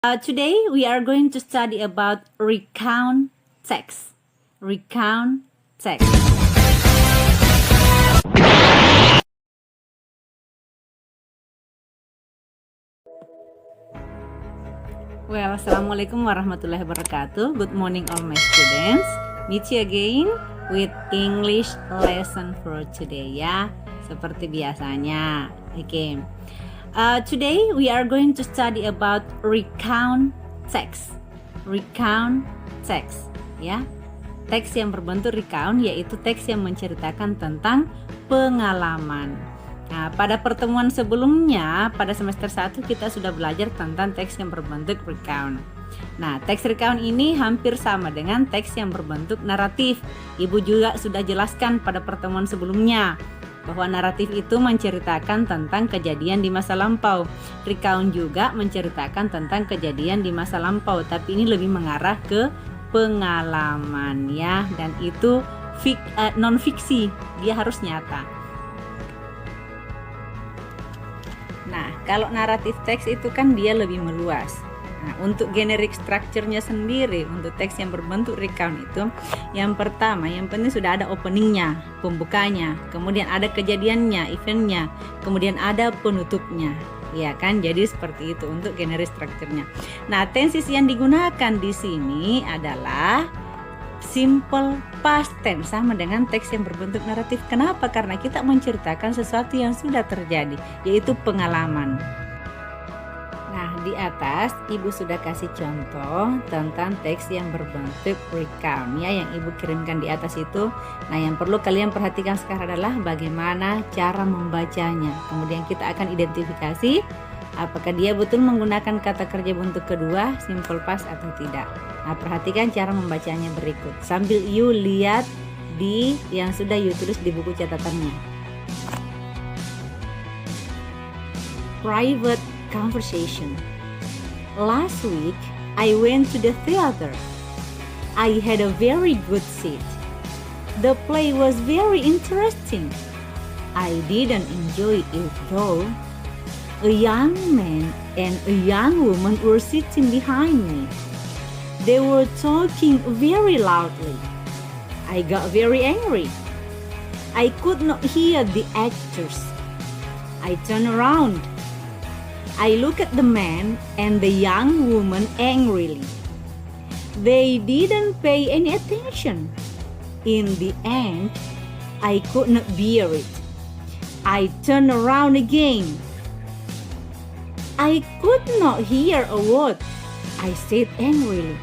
Today we are going to study about recount text. Recount text. Well, Assalamualaikum warahmatullahi wabarakatuh. Good morning all my students. Meet you again with English lesson for today ya. Seperti biasanya. Okay. Today we are going to study about recount text. Recount text ya. Teks yang berbentuk recount yaitu teks yang menceritakan tentang pengalaman. Nah, pada pertemuan sebelumnya pada semester 1 kita sudah belajar tentang teks yang berbentuk recount. Nah, teks recount ini hampir sama dengan teks yang berbentuk naratif. Ibu juga sudah jelaskan pada pertemuan sebelumnya bahwa naratif itu menceritakan tentang kejadian di masa lampau. Recount juga menceritakan tentang kejadian di masa lampau, tapi ini lebih mengarah ke pengalaman ya, dan itu non fiksi, dia harus nyata. Nah, kalau naratif teks itu kan dia lebih meluas. Nah, untuk generic structure-nya sendiri untuk teks yang berbentuk recount itu, yang pertama, yang penting sudah ada openingnya, pembukanya, kemudian ada kejadiannya, eventnya, kemudian ada penutupnya, ya kan? Jadi seperti itu untuk generic structure-nya. Nah, tenses yang digunakan di sini adalah simple past tense, sama dengan teks yang berbentuk naratif. Kenapa? Karena kita menceritakan sesuatu yang sudah terjadi, yaitu pengalaman. Nah, di atas Ibu sudah kasih contoh tentang teks yang berbentuk recount ya, yang Ibu kirimkan di atas itu. Nah, yang perlu kalian perhatikan sekarang adalah bagaimana cara membacanya. Kemudian kita akan identifikasi apakah dia betul menggunakan kata kerja bentuk kedua, simple past atau tidak. Nah, perhatikan cara membacanya berikut sambil you lihat di yang sudah you tulis di buku catatannya. Private conversation. Last week, I went to the theater. I had a very good seat. The play was very interesting. I didn't enjoy it though. A young man and a young woman were sitting behind me. They were talking very loudly. I got very angry. I could not hear the actors. I turned around. I looked at the man and the young woman angrily. They didn't pay any attention. In the end, I could not bear it. I turned around again. I could not hear a word. I said angrily.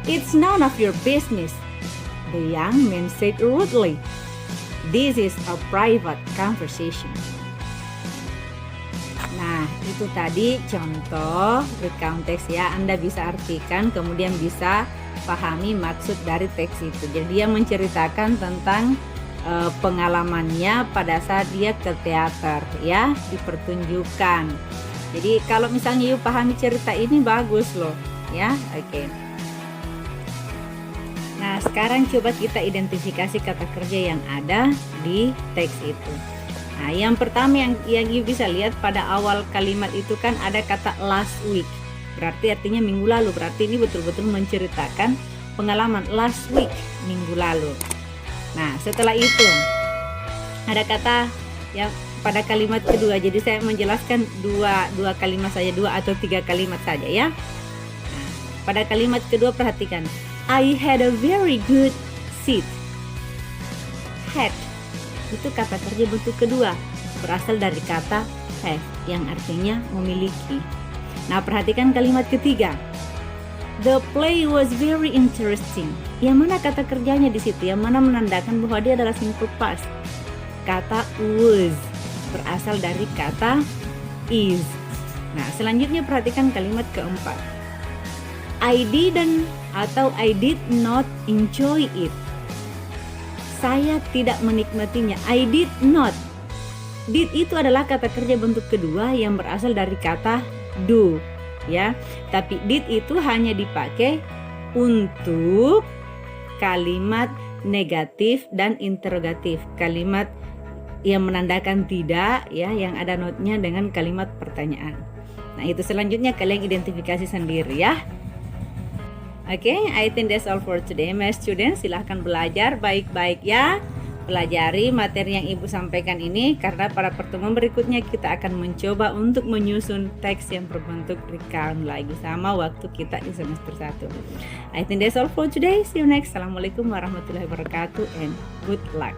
It's none of your business, the young man said rudely. This is a private conversation. Nah, itu tadi contoh recount teks ya. Anda bisa artikan, kemudian bisa pahami maksud dari teks itu. Jadi dia menceritakan tentang pengalamannya pada saat dia ke teater ya, dipertunjukkan. Jadi kalau misalnya you pahami cerita ini bagus loh ya. Oke. Nah, sekarang coba kita identifikasi kata kerja yang ada di teks itu. Nah, yang pertama yang you bisa lihat pada awal kalimat itu kan ada kata last week. Berarti artinya minggu lalu. Berarti ini betul-betul menceritakan pengalaman last week, minggu lalu. Nah, setelah itu ada kata yang pada kalimat kedua. Jadi saya menjelaskan dua kalimat saja, 2 atau 3 kalimat saja ya. Nah, pada kalimat kedua perhatikan. I had a very good seat. Had itu kata kerja bentuk kedua, berasal dari kata have yang artinya memiliki. Nah, perhatikan kalimat ketiga. The play was very interesting. Yang mana kata kerjanya di situ? Yang mana menandakan bahwa dia adalah simple past? Kata was berasal dari kata is. Nah, selanjutnya perhatikan kalimat keempat. I didn't atau I did not enjoy it. Saya tidak menikmatinya. I did not. Did itu adalah kata kerja bentuk kedua yang berasal dari kata do, ya. Tapi did itu hanya dipakai untuk kalimat negatif dan interrogatif. Kalimat yang menandakan tidak, ya, yang ada notnya dengan kalimat pertanyaan. Nah, itu selanjutnya kalian identifikasi sendiri ya. Oke, I think that's all for today, my students. Silahkan belajar baik-baik ya. Pelajari materi yang Ibu sampaikan ini, karena pada pertemuan berikutnya kita akan mencoba untuk menyusun teks yang berbentuk recount lagi, sama waktu kita di semester 1. I think that's all for today. See you next. Assalamualaikum warahmatullahi wabarakatuh and good luck.